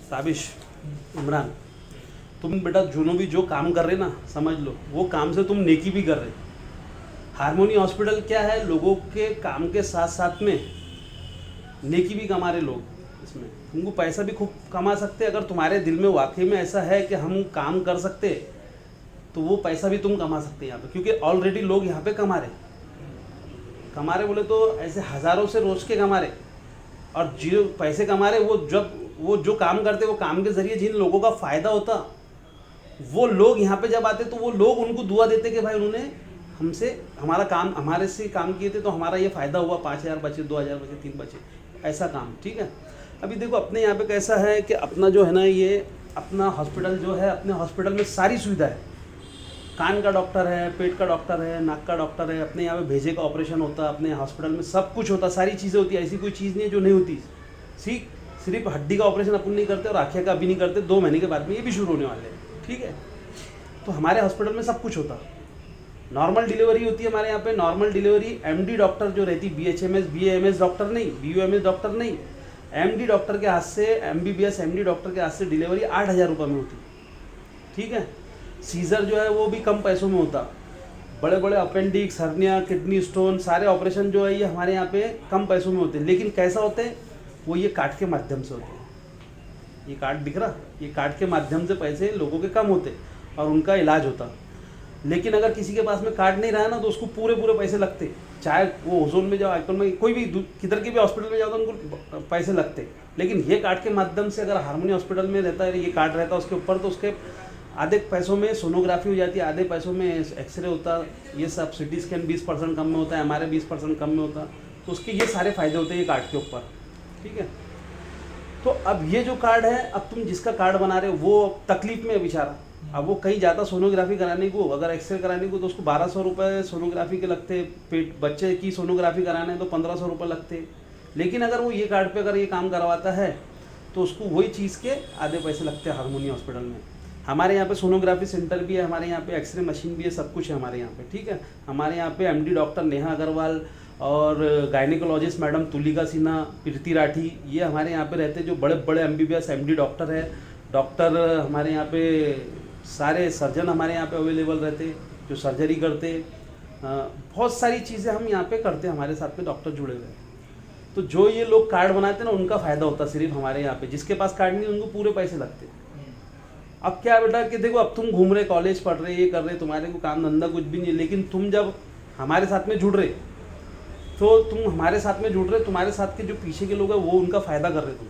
ताबिश इमरान, तुम बेटा जो काम कर रहे ना, समझ लो वो काम से तुम नेकी भी कर रहे। हारमोनी हॉस्पिटल क्या है, लोगों के काम के साथ साथ में नेकी भी कमा रहे लोग। इसमें तुमको पैसा भी खूब कमा सकते। अगर तुम्हारे दिल में वाकई में ऐसा है कि हम काम कर सकते, तो वो पैसा भी तुम कमा सकते यहाँ पे, क्योंकि ऑलरेडी लोग यहाँ पे कमा रहे बोले तो ऐसे हज़ारों से रोज के कमा रहे। और जो पैसे कमा रहे वो जो काम करते, वो काम के ज़रिए जिन लोगों का फ़ायदा होता, वो लोग यहाँ पे जब आते तो वो लोग उनको दुआ देते कि भाई उन्होंने हमारे से काम किए थे तो हमारा ये फ़ायदा हुआ, 5,000 बचे, 2,000 बचे, 3 बचे, ऐसा काम। ठीक है। अभी देखो अपने यहाँ पे कैसा है कि अपना जो है ना, ये अपना हॉस्पिटल जो है, अपने हॉस्पिटल में सारी सुविधा है। कान का डॉक्टर है, पेट का डॉक्टर है, नाक का डॉक्टर है, अपने यहाँ पे भेजे का ऑपरेशन होता है, अपने हॉस्पिटल में सब कुछ होता, सारी चीज़ें होती है। ऐसी कोई चीज़ नहीं है जो नहीं होती। सिर्फ हड्डी का ऑपरेशन अपन नहीं करते और आँखें का भी नहीं करते, 2 महीने के बाद में ये भी शुरू होने वाले हैं। ठीक है। तो हमारे हॉस्पिटल में सब कुछ होता। नॉर्मल डिलीवरी होती है हमारे यहाँ पे। नॉर्मल डिलीवरी एमडी डॉक्टर जो रहती, BHMS BAMS डॉक्टर नहीं, BUMS डॉक्टर नहीं, एमडी डॉक्टर के हाथ से, MBBS MD डॉक्टर के हाथ से डिलीवरी 8,000 रुपये में होती। ठीक है। सीज़र जो है वो भी कम पैसों में होता। बड़े बड़े अपेंडिक्स, हर्निया, किडनी स्टोन, सारे ऑपरेशन जो है ये हमारे यहाँ पे कम पैसों में होते हैं। लेकिन कैसा होते हैं वो, ये कार्ड के माध्यम से होते हैं। ये कार्ड दिख रहा, ये कार्ड के माध्यम से पैसे लोगों के कम होते और उनका इलाज होता। लेकिन अगर किसी के पास में कार्ड नहीं रहा ना, तो उसको पूरे पैसे लगते। चाहे वो ओजोन में जाओ, आईकॉन में, कोई भी किधर के भी हॉस्पिटल में जाओ तो उनको पैसे लगते। लेकिन ये कार्ड के माध्यम से अगर हारमोनी हॉस्पिटल में रहता है, ये कार्ड रहता है उसके ऊपर, तो उसके आधे पैसों में सोनोग्राफी हो जाती है, आधे पैसों में एक्सरे होता, ये सब CT स्कैन 20% कम में होता है, MRI 20% कम में होता। तो उसके ये सारे फ़ायदे होते हैं ये कार्ड के ऊपर। ठीक है। तो अब ये जो कार्ड है, अब तुम जिसका कार्ड बना रहे हो वो तकलीफ में है बेचारा। अब वो कहीं जाता सोनोग्राफी कराने को, अगर एक्सरे कराने को तो उसको 1,200 रुपये सोनोग्राफी के लगते। पेट बच्चे की सोनोग्राफी कराने तो 1,500 रुपये लगते। लेकिन अगर वो ये कार्ड पे अगर ये काम करवाता है तो उसको वही चीज़ के आधे पैसे लगते हैं हारमोनी हॉस्पिटल में। हमारे यहाँ पे सोनोग्राफी सेंटर भी है, हमारे यहाँ पे एक्सरे मशीन भी है, सब कुछ है हमारे यहाँ पे। ठीक है। हमारे यहाँ पे MD डॉक्टर नेहा अग्रवाल और गायनिकोलॉजिस्ट मैडम तुलिका सिन्हा, प्रीति राठी, ये हमारे यहाँ पे रहते हैं, जो बड़े बड़े MBBS MD डॉक्टर है। डॉक्टर हमारे यहाँ पे सारे सर्जन हमारे यहाँ पे अवेलेबल रहते, जो सर्जरी करते। बहुत सारी चीज़ें हम यहाँ पे करते हैं, हमारे साथ में डॉक्टर जुड़े हुए हैं। तो जो ये लोग कार्ड बनाते हैं ना, उनका फ़ायदा होता सिर्फ हमारे यहाँ पे। जिसके पास कार्ड नहीं उनको पूरे पैसे लगते। अब क्या बेटा कि देखो, अब तुम घूम रहे, कॉलेज पढ़ रहे, ये कर रहे, तुम्हारे को काम धंधा कुछ भी नहीं है, लेकिन तुम जब हमारे साथ में जुड़ रहे, तो तुम हमारे साथ में जुड़ रहे, तुम्हारे साथ के जो पीछे के लोग हैं वो उनका फ़ायदा कर रहे तुम।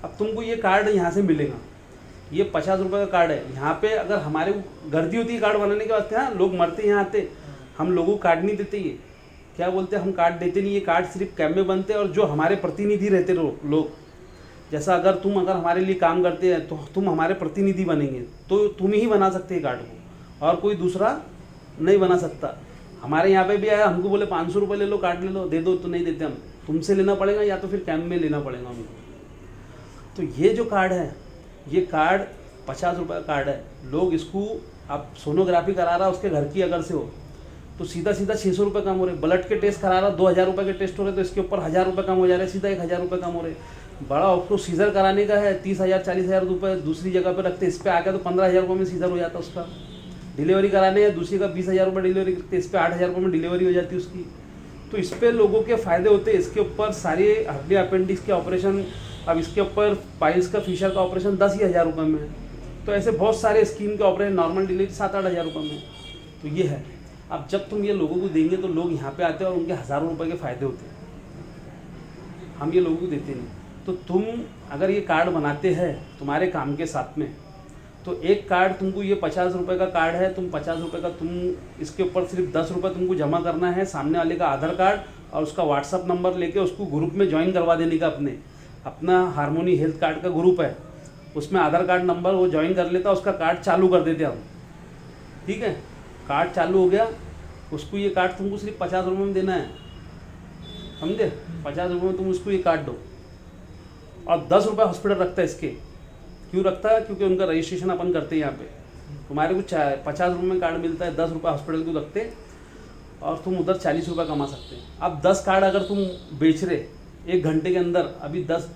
अब तुमको ये कार्ड यहाँ से मिलेगा, ये 50 रुपये का कार्ड है। यहाँ पे अगर हमारे गर्दी होती है कार्ड बनाने के वास्ते, हाँ लोग मरते यहाँ आते, हम लोगों को कार्ड नहीं देते। ये क्या बोलते हैं, हम कार्ड देते नहीं, ये कार्ड सिर्फ कैंप में बनते हैं। और जो हमारे प्रतिनिधि रहते लोग, जैसा अगर हमारे लिए काम करते हैं तो तुम हमारे प्रतिनिधि बनेंगे, तो तुम ही बना सकते हैं कार्ड को, और कोई दूसरा नहीं बना सकता। हमारे यहाँ पे भी आया, हमको बोले 500 रुपये ले लो, कार्ड ले लो, दे दो, तो नहीं देते हम, तुमसे लेना पड़ेगा या तो फिर कैंप में लेना पड़ेगा हमको। तो ये जो कार्ड है, ये कार्ड 50 रुपये का कार्ड है। लोग इसको, आप सोनोग्राफी करा रहा उसके घर की अगर से हो तो सीधा 600 रुपये कम हो रहे। ब्लड के टेस्ट करा रहा 2,000 रुपये के टेस्ट हो रहे, तो इसके ऊपर 1,000 रुपये कम हो जा रहे, सीधा 1,000 रुपये कम हो रहे। बड़ा आपको सीज़र कराने का है, 30,000 40,000 रुपये दूसरी जगह पे रखते, इस पर आ गया तो 15,000 रुपये में सीज़र हो जाता उसका। डिलीवरी कराने है दूसरी का 20,000 रुपये डिलीवरी करते, इस पर 8,000 रुपये में डिलीवरी हो जाती है उसकी। तो इस पर लोगों के फ़ायदे होते हैं। इसके ऊपर सारे हड्डी अपेंडिक्स के ऑपरेशन, अब इसके ऊपर पाइल्स का फिशर का ऑपरेशन 10,000 रुपये में है। तो ऐसे बहुत सारे स्कीम के ऑपरेशन, नॉर्मल डिलीवरी 7-8 हज़ार रुपये में। तो ये है। अब जब तुम ये लोगों को देंगे तो लोग यहाँ पे आते हैं और उनके हज़ारों रुपए के फ़ायदे होते हैं। हम ये लोगों को देते नहीं। तो तुम अगर ये कार्ड बनाते हैं तुम्हारे काम के साथ में, तो एक कार्ड तुमको, ये 50 रुपये का कार्ड है, तुम 50 रुपये का, तुम इसके ऊपर सिर्फ 10 रुपये तुमको जमा करना है, सामने वाले का आधार कार्ड और उसका व्हाट्सअप नंबर लेके उसको ग्रुप में ज्वाइन करवा देने का। अपना हारमोनी हेल्थ कार्ड का ग्रुप है, उसमें आधार कार्ड नंबर वो ज्वाइन कर लेता, उसका कार्ड चालू कर देते हम। ठीक है। कार्ड चालू हो गया, उसको ये कार्ड तुमको सिर्फ 50 रुपये में देना है, समझे। 50 रुपये में तुम उसको ये कार्ड दो। और 10 रुपये हॉस्पिटल रखता है इसके। क्यों रखता है? क्योंकि उनका रजिस्ट्रेशन अपन करते हैं यहाँ पे। तुम्हारे को 50 रुपये में कार्ड मिलता है, 10 रुपये हॉस्पिटल को रखते, और तुम उधर 40 रुपये कमा सकते हैं। अब 10 कार्ड अगर तुम बेच रहे 1 घंटे के अंदर, अभी 10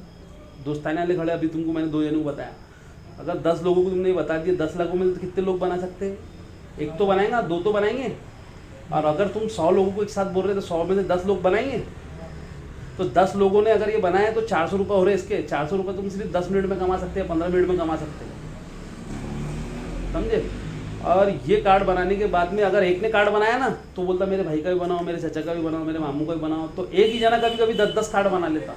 दोस्ताने वाले खड़े, अभी तुमको मैंने 2 जनों को बताया, अगर 10 लोगों को तुमने बता दिया 10 लाखों में, तो कितने लोग बना सकते हैं? 1 तो बनाएगा, 2 तो बनाएंगे। और अगर तुम 100 लोगों को एक साथ बोल रहे हो तो 100 में से 10 लोग बनाएंगे। तो 10 लोगों ने अगर ये बनाया तो 400 रुपये हो रहे इसके। 400 रुपये तुम सिर्फ 10 मिनट में कमा सकते हैं, 15 मिनट में कमा सकते हैं, समझे। और ये कार्ड बनाने के बाद में अगर एक ने कार्ड बनाया ना, तो बोलता मेरे भाई का भी बनाओ, मेरे चाचा का भी बनाओ, मेरे मामू का भी बनाओ। तो एक ही जना कभी कभी 10-10 कार्ड बना लेता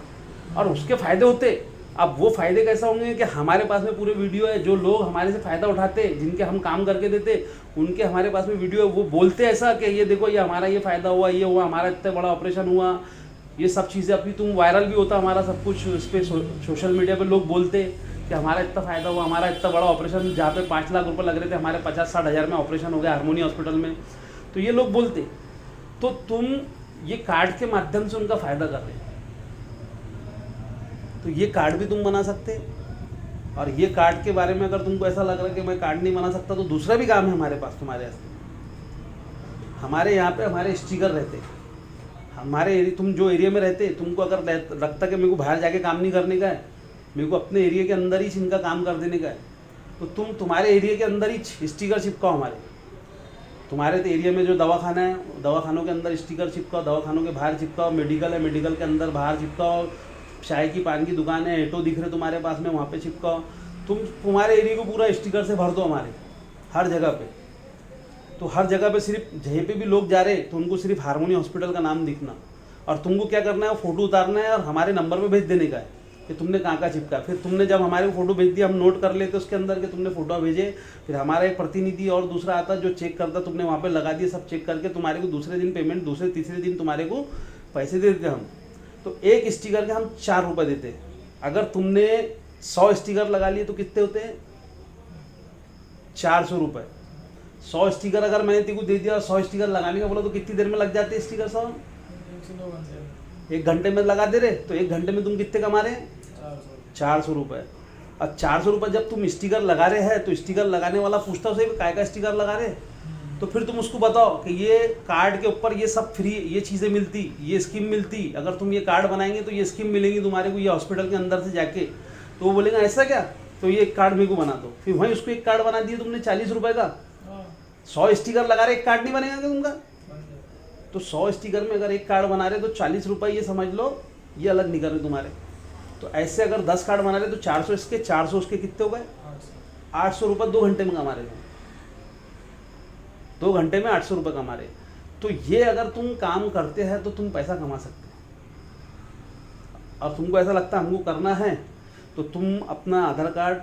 और उसके फ़ायदे होते। अब वो फ़ायदे कैसा होंगे कि हमारे पास में पूरे वीडियो है, जो लोग हमारे से फ़ायदा उठाते, जिनके हम काम करके देते, उनके हमारे पास में वीडियो है। वो बोलते ऐसा कि ये देखो, ये हमारा ये फ़ायदा हुआ, ये हुआ, हमारा इतना बड़ा ऑपरेशन हुआ, ये सब चीज़ें। अभी तुम वायरल भी होता हमारा सब कुछ इस पर, सोशल मीडिया पर लोग बोलते कि हमारा इतना फ़ायदा हुआ, हमारा इतना बड़ा ऑपरेशन, जहाँ पे 5 लाख रुपए लग रहे थे, हमारे 50-60 हज़ार में ऑपरेशन हो गया हारमोनी हॉस्पिटल में। तो ये लोग बोलते, तो तुम ये कार्ड के माध्यम से उनका फ़ायदा कर रहे हो। तो ये कार्ड भी तुम बना सकते। और ये कार्ड के बारे में अगर तुमको ऐसा लग रहा है कि मैं कार्ड नहीं बना सकता, तो दूसरा भी काम है हमारे पास तुम्हारे वास्ते। हमारे यहाँ पे हमारे स्टिकर रहते, हमारे तुम जो एरिया में रहते, तुमको अगर लगता कि मेरे को बाहर जाके काम नहीं करने का है, मेरे को अपने एरिया के अंदर ही इनका काम कर देने का है, तो तुम तुम्हारे एरिया के अंदर ही स्टिकर चिपकाओ हमारे। तुम्हारे तो एरिया में जो दवाखाना है, दवाखानों के अंदर स्टिकर चिपकाओ, दवाखानों के बाहर चिपकाओ, मेडिकल है, मेडिकल के अंदर बाहर चिपकाओ, चाय की पान की दुकान है, ऑटो दिख रहे तुम्हारे पास में, वहाँ पे चिपकाओ। तुम्हारे एरिया को पूरा स्टिकर से भर दो हमारे, हर जगह पे। तो हर जगह पे सिर्फ जहीं पे भी लोग जा रहे तो उनको सिर्फ हारमोनी हॉस्पिटल का नाम दिखना, और तुमको क्या करना है, फ़ोटो उतारना है और हमारे नंबर पे भेज देने का है कि तुमने कहाँ चिपका। फिर तुमने जब हमारे को फ़ोटो भेज दिया, हम नोट कर लेते उसके अंदर कि तुमने फ़ोटो भेजे। फिर हमारा एक प्रतिनिधि और दूसरा आता जो चेक करता, तुमने वहाँ पे लगा दिए, सब चेक करके तुम्हारे को दूसरे दिन पेमेंट, दूसरे तीसरे दिन तुम्हारे को पैसे दे देते हम। तो एक स्टिकर के हम 4 रुपये देते। अगर तुमने 100 स्टिकर लगा लिए तो कितने होते हैं? 400 रुपये। 100 स्टिकर अगर मैंने तेरे को दे दिया, 100 स्टिकर लगाने का बोला, तो कितनी देर में लग जाते हैं स्टिकर? 100 1 घंटे में लगा दे रहे, तो 1 घंटे में तुम कितने कमा रहे हैं? 400 रुपये। अब 400 रुपये जब तुम स्टिकर लगा रहे हैं, तो स्टिकर लगाने वाला पूछता उसे काय का स्टिकर लगा रहे, तो फिर तुम उसको बताओ कि ये कार्ड के ऊपर ये सब फ्री, ये चीज़ें मिलती, ये स्कीम मिलती, अगर तुम ये कार्ड बनाएंगे तो ये स्कीम मिलेंगी तुम्हारे को, ये हॉस्पिटल के अंदर से जाके। तो वो बोलेगा ऐसा क्या, तो ये एक कार्ड मेरे को बना दो। फिर वहीं उसको एक कार्ड बना दिया तुमने 40 रुपये का। 100 स्टिकर लगा रहे, एक कार्ड नहीं बनेगा क्या तुमका? तो 100 स्टिकर में अगर एक कार्ड बना रहे तो 40 रुपये, ये समझ लो ये अलग निकल रहे तुम्हारे। तो ऐसे अगर 10 कार्ड बना रहे तो 400 इसके, 400 उसके, कितने हो गए? 800 रुपये 2 घंटे में कमा रहे हो। 2 घंटे में 800 रुपये कमा रहे। तो ये अगर तुम काम करते हैं तो तुम पैसा कमा सकते हो। और तुमको ऐसा लगता है हमको करना है, तो तुम अपना आधार कार्ड,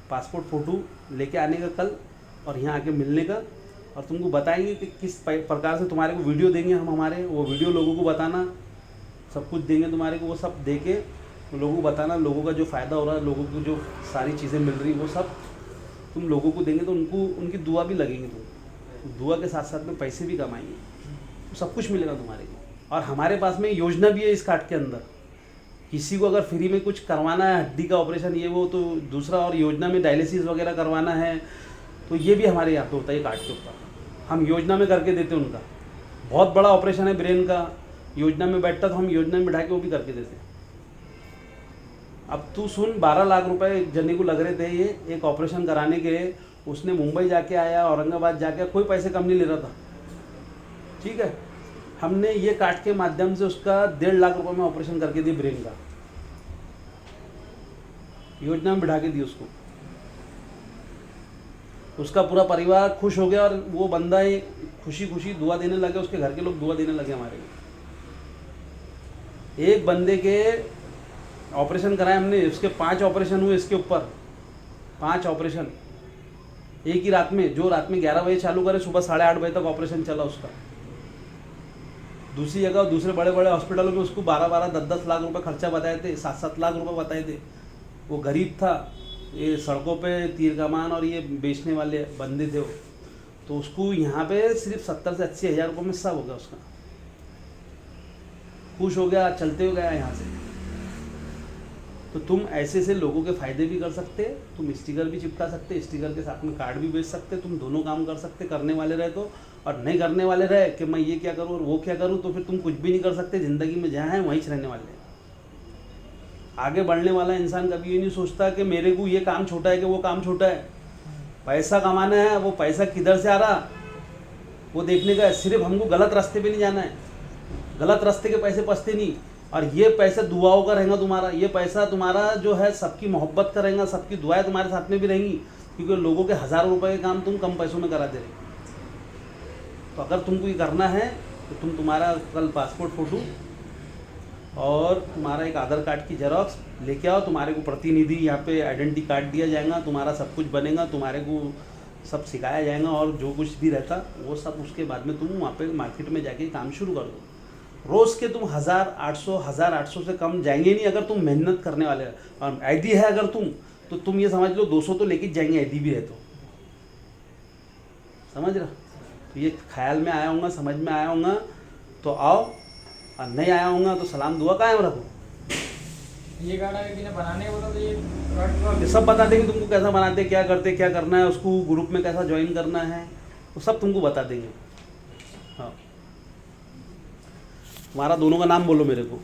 पासपोर्ट फ़ोटो लेके आने का कल, और यहाँ आके मिलने का, और तुमको बताएंगे कि किस प्रकार से तुम्हारे को वीडियो देंगे हम हमारे, वो वीडियो लोगों को बताना, सब कुछ देंगे तुम्हारे को, वो सब दे के लोगों को बताना, लोगों का जो फ़ायदा हो रहा है, लोगों को जो सारी चीज़ें मिल रही वो सब तुम लोगों को देंगे, तो उनको उनकी दुआ भी लगेंगी, तुम दुआ के साथ साथ में पैसे भी कमाएंगे, तो सब कुछ मिलेगा तुम्हारे को। और हमारे पास में योजना भी है इस कार्ड के अंदर, किसी को अगर फ्री में कुछ करवाना है, हड्डी का ऑपरेशन ये वो, तो दूसरा, और योजना में डायलिसिस वगैरह करवाना है, तो ये भी हमारे यहाँ पे होता है कार्ड के ऊपर, हम योजना में करके देते उनका। बहुत बड़ा ऑपरेशन है ब्रेन का, योजना में बैठता तो हम योजना में बैठा के वो भी करके देते। अब तू सुन, 12 लाख रुपए जने को लग रहे थे ये एक ऑपरेशन कराने के, उसने मुंबई जाके आया, औरंगाबाद जाके, कोई पैसे कम नहीं ले रहा था, ठीक है। हमने ये कार्ड के माध्यम से उसका 1.5 लाख रुपए में ऑपरेशन करके दिए ब्रेन का, योजना में बिठा के दी उसको। उसका पूरा परिवार खुश हो गया, और वो बंदा ही खुशी खुशी दुआ देने लगे, उसके घर के लोग दुआ देने लगे हमारे को। एक बंदे के ऑपरेशन कराए हमने, उसके 5 ऑपरेशन हुए इसके ऊपर, 5 ऑपरेशन एक ही रात में। जो रात में 11 बजे चालू करे, सुबह 8:30 बजे तक ऑपरेशन चला उसका। दूसरी जगह, दूसरे बड़े बड़े हॉस्पिटलों में उसको 12-12, 10-10 लाख रुपए खर्चा बताए थे, 7-7 लाख रुपए बताए थे। वो गरीब था, ये सड़कों पे तीर कमान और ये बेचने वाले बंदे थे वो, तो उसको यहाँ पे सिर्फ 70 से 80 हज़ार रुपये में सब हो गया उसका। खुश हो गया, चलते हो गया यहाँ से। तो तुम ऐसे से लोगों के फ़ायदे भी कर सकते, तुम स्टिकर भी चिपका सकते, स्टिकर के साथ में कार्ड भी बेच सकते, तुम दोनों काम कर सकते, करने वाले रहे तो। और नहीं करने वाले रहे कि मैं ये क्या करूँ और वो क्या करूँ, तो फिर तुम कुछ भी नहीं कर सकते। ज़िंदगी में जहाँ है वहीं रहने वाले हैं। आगे बढ़ने वाला इंसान कभी ये नहीं सोचता कि मेरे को ये काम छोटा है कि वो काम छोटा है। पैसा कमाना है, वो पैसा किधर से आ रहा वो देखने का है। सिर्फ हमको गलत रास्ते पे नहीं जाना है, गलत रास्ते के पैसे पसते नहीं। और ये पैसा दुआओं का रहेगा तुम्हारा, ये पैसा तुम्हारा जो है सबकी मोहब्बत का रहेगा, सबकी दुआएं तुम्हारे साथ में भी रहेंगी, क्योंकि लोगों के हज़ारों रुपए के काम तुम कम पैसों में करा दे रहे। तो अगर तुमको ये करना है तो तुम्हारा कल पासपोर्ट फ़ोटो और तुम्हारा एक आधार कार्ड की जेरॉक्स लेके आओ। तुम्हारे को प्रतिनिधि यहाँ पे आइडेंटिटी कार्ड दिया जाएगा, तुम्हारा सब कुछ बनेगा, तुम्हारे को सब सिखाया जाएगा, और जो कुछ भी रहता वो सब उसके बाद में तुम वहाँ पे मार्केट में जाके काम शुरू कर दो। रोज़ के तुम 1800 से कम जाएंगे नहीं अगर तुम मेहनत करने वाले हो। और आईडी है अगर तो तुम ये समझ लो 200 तो लेके जाएंगे, आईडी भी है तो। समझ रहा? तो ये ख्याल में आया होगा, समझ में आया होगा तो आओ, और नहीं आया होगा तो सलाम दुआ कायम रखो। ये गाड़ा किसी बनाने बोला तो ये सब बता देंगे तुमको, कैसा बनाते, क्या करते, क्या करना है, उसको ग्रुप में कैसा ज्वाइन करना है, वो सब तुमको बता देंगे। हाँ, तुम्हारा दोनों का नाम बोलो मेरे को।